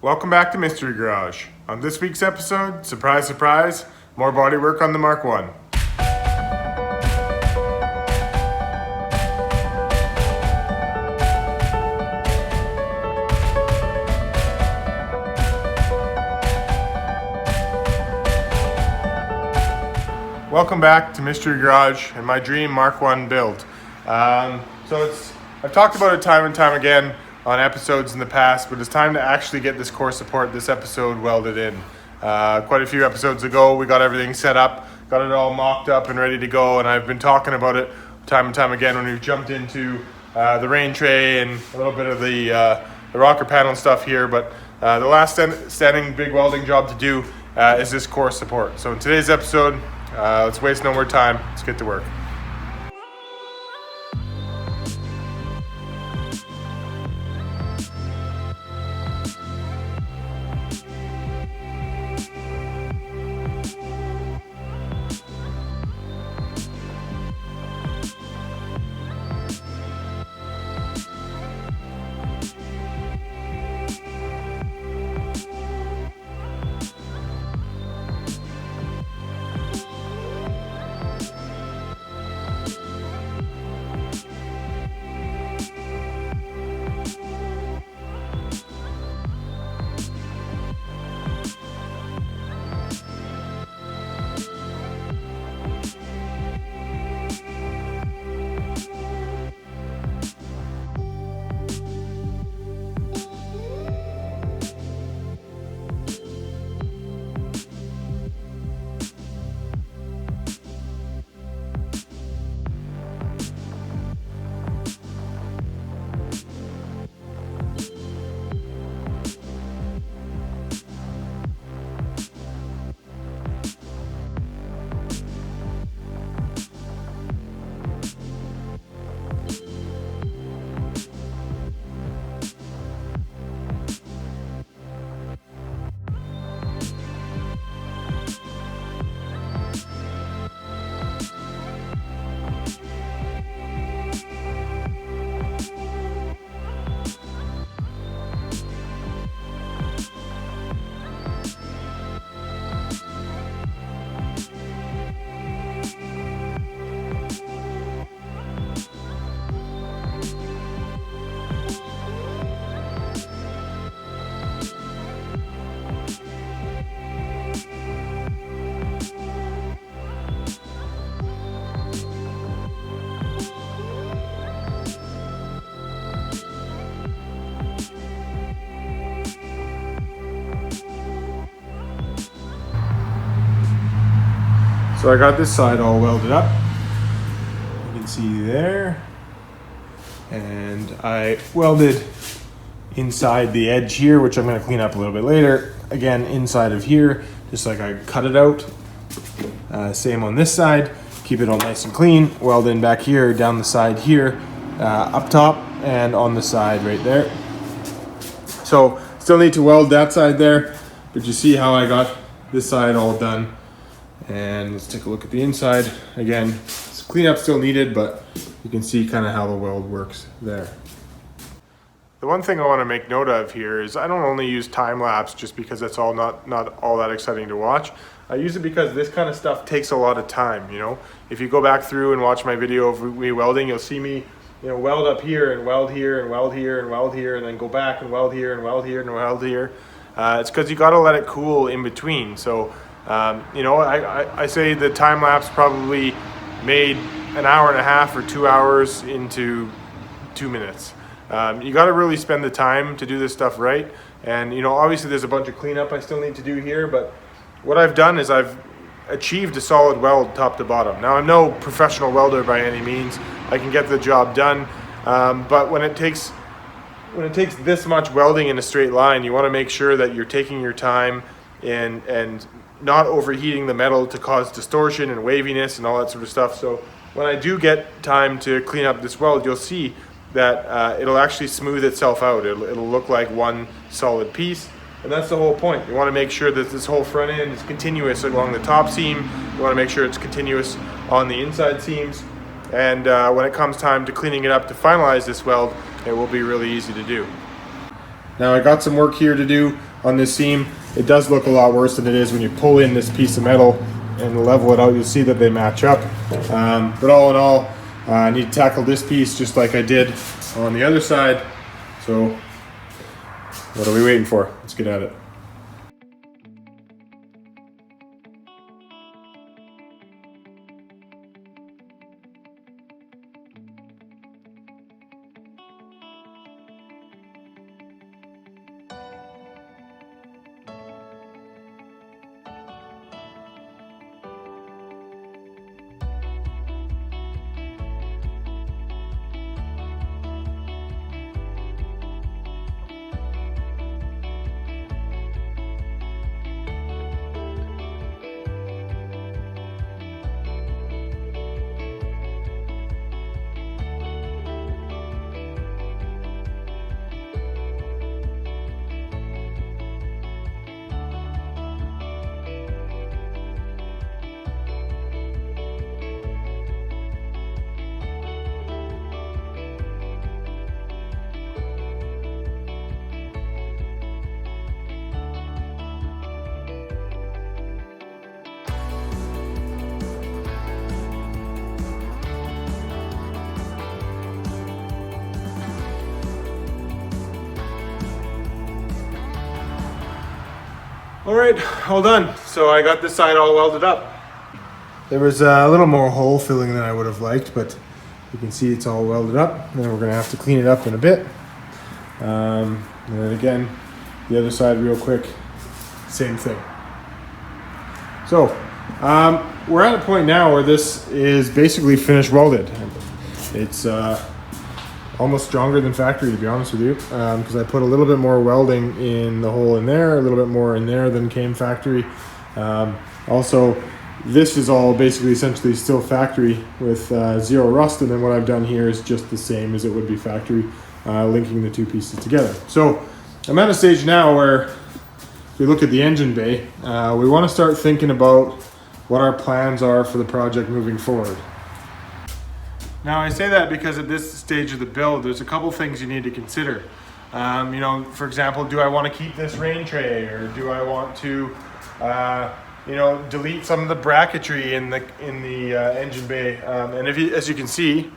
Welcome back to Mystery Garage. On this week's episode, surprise, surprise, more bodywork on the Mk1. Welcome back to Mystery Garage and my dream Mk1 build. I've talked about it time and time again on episodes in the past, but it's time to actually get this core support, this episode, welded in. Quite a few episodes ago, we got everything set up, got it all mocked up and ready to go, and I've been talking about it time and time again when we've jumped into the rain tray and a little bit of the rocker panel stuff here, but the last standing big welding job to do is this core support. So in today's episode, let's waste no more time, let's get to work. So I got this side all welded up, you can see there, and I welded inside the edge here, which I'm going to clean up a little bit later, again inside of here, just like I cut it out. Same on this side, keep it all nice and clean, weld in back here, down the side here, up top, and on the side right there. So still need to weld that side there, but you see how I got this side all done. And let's take a look at the inside. Again, cleanup still needed, but you can see kind of how the weld works there. The one thing I want to make note of here is I don't only use time lapse just because it's all not all that exciting to watch. I use it because this kind of stuff takes a lot of time, you know. If you go back through and watch my video of me welding, you'll see me, you know, weld up here and weld here and weld here and weld here and then go back and weld here and weld here and weld here. It's because you got to let it cool in between. So you know, I say the time lapse probably made an hour and a half or 2 hours into 2 minutes. You got to really spend the time to do this stuff right. And, you know, obviously there's a bunch of cleanup I still need to do here, but what I've done is I've achieved a solid weld top to bottom. Now, I'm no professional welder by any means. I can get the job done, but when it takes this much welding in a straight line, you want to make sure that you're taking your time and not overheating the metal to cause distortion and waviness and all that sort of stuff. So when I do get time to clean up this weld, you'll see that it'll actually smooth itself out. It'll look like one solid piece. And that's the whole point. You want to make sure that this whole front end is continuous along the top seam. You want to make sure it's continuous on the inside seams. And when it comes time to cleaning it up to finalize this weld, it will be really easy to do. Now I got some work here to do on this seam. It does look a lot worse than it is when you pull in this piece of metal and level it out. You'll see that they match up. But all in all, I need to tackle this piece just like I did on the other side. So what are we waiting for? Let's get at it. All right, all done. So I got this side all welded up. There was a little more hole filling than I would have liked, but you can see it's all welded up. And then we're gonna have to clean it up in a bit. And then again, the other side real quick, same thing. So we're at a point now where this is basically finished welded. It's almost stronger than factory, to be honest with you, because I put a little bit more welding in the hole in there, a little bit more in there than came factory. Also, this is all basically essentially still factory with zero rust, and then what I've done here is just the same as it would be factory, linking the two pieces together. So I'm at a stage now where if we look at the engine bay, we want to start thinking about what our plans are for the project moving forward. Now I say that because at this stage of the build, there's a couple things you need to consider. You know, for example, do I want to keep this rain tray, or do I want to, you know, delete some of the bracketry in the engine bay? And as you can see,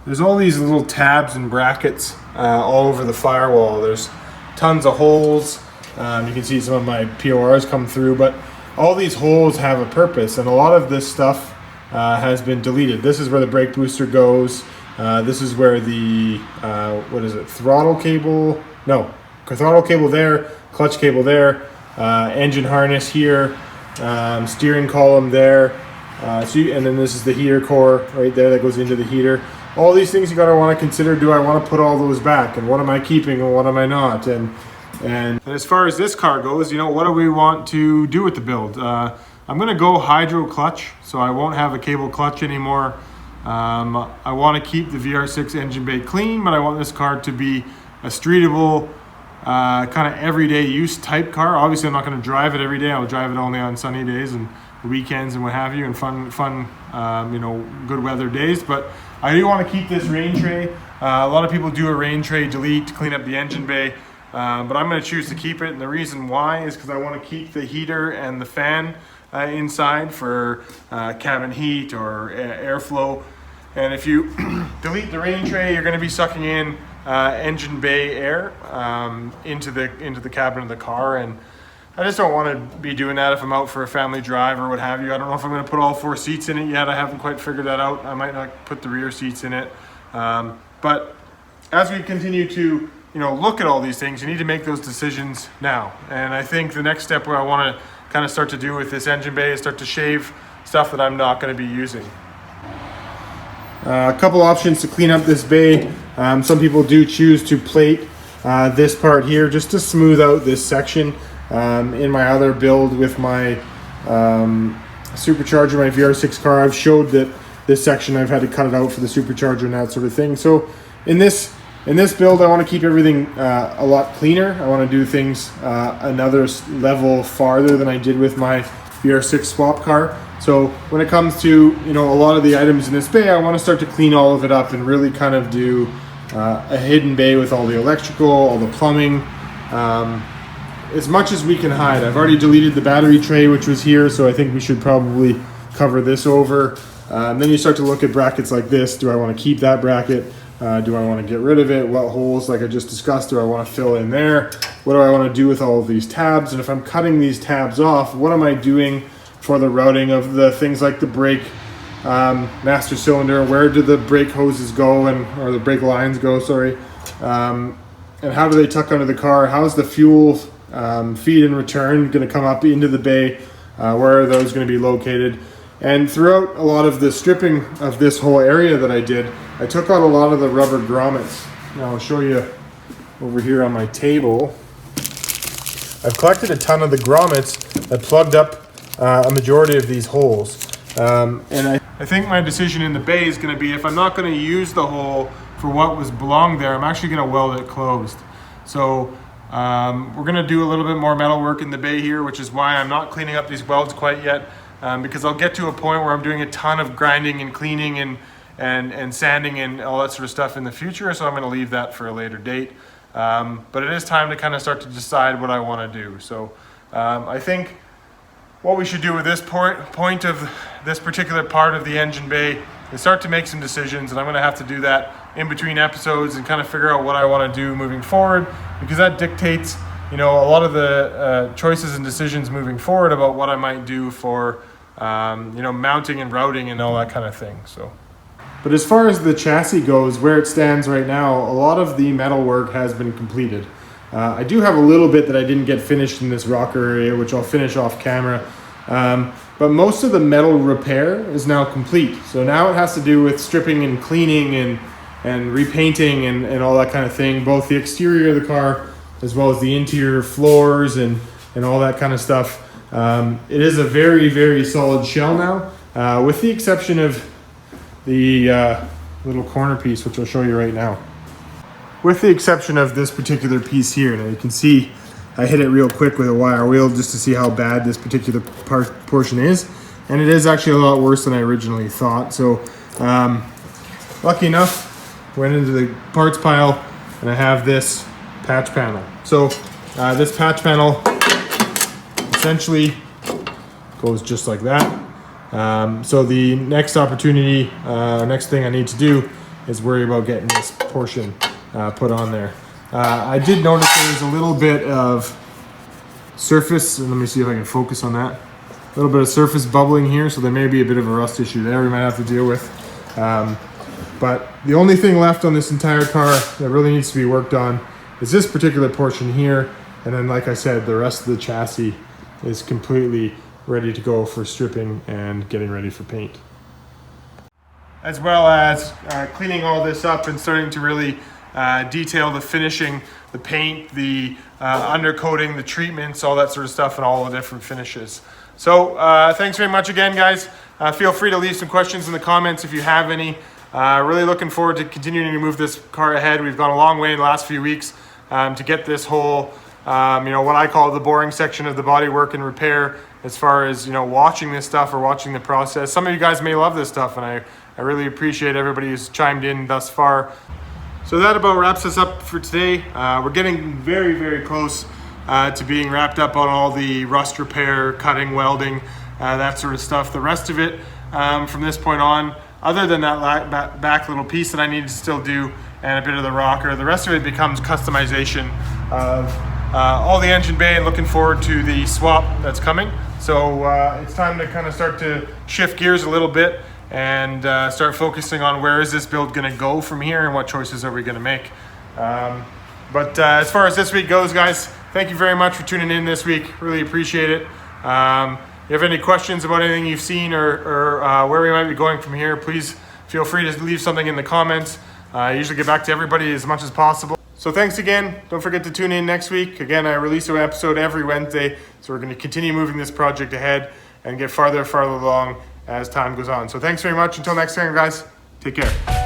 there's all these little tabs and brackets all over the firewall. There's tons of holes. You can see some of my PORs come through, but all these holes have a purpose, and a lot of this stuff has been deleted. This is where the brake booster goes. This is where the what is it? Throttle cable? No, throttle cable there, clutch cable there, engine harness here, steering column there. And then this is the heater core right there that goes into the heater. All these things you gotta want to consider. Do I want to put all those back, and what am I keeping and what am I not? And as far as this car goes, you know, what do we want to do with the build? I'm gonna go hydro clutch, so I won't have a cable clutch anymore. I want to keep the VR6 engine bay clean, but I want this car to be a streetable, kind of everyday use type car. Obviously, I'm not going to drive it every day. I'll drive it only on sunny days and weekends and what have you, and fun, you know, good weather days. But I do want to keep this rain tray. A lot of people do a rain tray delete to clean up the engine bay, but I'm going to choose to keep it. And the reason why is because I want to keep the heater and the fan inside for cabin heat or airflow. And if you delete the rain tray, you're going to be sucking in engine bay air into the cabin of the car, and I just don't want to be doing that if I'm out for a family drive or what have you. I don't know if I'm going to put all 4 seats in it yet. I haven't quite figured that out. I might not put the rear seats in it, but as we continue to look at all these things, you need to make those decisions now. And I think the next step where I want to kind of start to do with this engine bay is start to shave stuff that I'm not going to be using. A couple options to clean up this bay. Some people do choose to plate this part here just to smooth out this section. In my other build with my supercharger, my VR6 car, I've showed that this section I've had to cut it out for the supercharger and that sort of thing. So in this build, I want to keep everything a lot cleaner. I want to do things another level farther than I did with my VR6 swap car. So when it comes to a lot of the items in this bay, I want to start to clean all of it up and really kind of do a hidden bay with all the electrical, all the plumbing, as much as we can hide. I've already deleted the battery tray, which was here, so I think we should probably cover this over. Then you start to look at brackets like this. Do I want to keep that bracket? Do I want to get rid of it? What holes, like I just discussed, do I want to fill in there? What do I want to do with all of these tabs? And if I'm cutting these tabs off, what am I doing for the routing of the things like the brake master cylinder? Where do the brake hoses go, or the brake lines go, sorry. And how do they tuck under the car? How's the fuel feed and return going to come up into the bay? Where are those going to be located? And throughout a lot of the stripping of this whole area that I did, I took out a lot of the rubber grommets. Now I'll show you over here on my table. I've collected a ton of the grommets that plugged up a majority of these holes. And I think my decision in the bay is going to be, if I'm not going to use the hole for what was belonged there, I'm actually going to weld it closed. So we're going to do a little bit more metal work in the bay here, which is why I'm not cleaning up these welds quite yet. Because I'll get to a point where I'm doing a ton of grinding and cleaning and sanding and all that sort of stuff in the future, so I'm going to leave that for a later date. But it is time to kind of start to decide what I want to do. So I think what we should do with this point of this particular part of the engine bay is start to make some decisions, and I'm going to have to do that in between episodes and kind of figure out what I want to do moving forward, because that dictates, a lot of the choices and decisions moving forward about what I might do for, mounting and routing and all that kind of thing. So, but as far as the chassis goes, where it stands right now, a lot of the metal work has been completed. I do have a little bit that I didn't get finished in this rocker area, which I'll finish off camera. But most of the metal repair is now complete. So now it has to do with stripping and cleaning and repainting and all that kind of thing, both the exterior of the car as well as the interior floors and all that kind of stuff. It is a very, very solid shell now, with the exception of the little corner piece, which I'll show you right now. With the exception of this particular piece here. Now you can see I hit it real quick with a wire wheel just to see how bad this particular portion is. And it is actually a lot worse than I originally thought. So lucky enough, went into the parts pile and I have this patch panel. So this patch panel essentially goes just like that. So the next opportunity, next thing I need to do is worry about getting this portion put on there. I did notice there was a little bit of surface, and let me see if I can focus on that. A little bit of surface bubbling here, so there may be a bit of a rust issue there we might have to deal with. But the only thing left on this entire car that really needs to be worked on is this particular portion here, and then like I said, the rest of the chassis is completely ready to go for stripping and getting ready for paint. As well as cleaning all this up and starting to really detail the finishing, the paint, the undercoating, the treatments, all that sort of stuff, and all the different finishes. So thanks very much again, guys. Feel free to leave some questions in the comments if you have any. Really looking forward to continuing to move this car ahead. We've gone a long way in the last few weeks to get this whole, what I call the boring section of the body work and repair, as far as, watching this stuff or watching the process. Some of you guys may love this stuff, and I really appreciate everybody who's chimed in thus far. So that about wraps us up for today. We're getting very, very close to being wrapped up on all the rust repair, cutting, welding, that sort of stuff. The rest of it from this point on, other than that back little piece that I need to still do and a bit of the rocker, the rest of it becomes customization of all the engine bay, and looking forward to the swap that's coming. So it's time to kind of start to shift gears a little bit and start focusing on where is this build going to go from here and what choices are we going to make. But as far as this week goes, guys, thank you very much for tuning in this week. Really appreciate it. If you have any questions about anything you've seen or where we might be going from here, please feel free to leave something in the comments. I usually get back to everybody as much as possible. So thanks again. Don't forget to tune in next week. Again, I release an episode every Wednesday, so we're going to continue moving this project ahead and get farther and farther along as time goes on. So thanks very much. Until next time, guys, take care.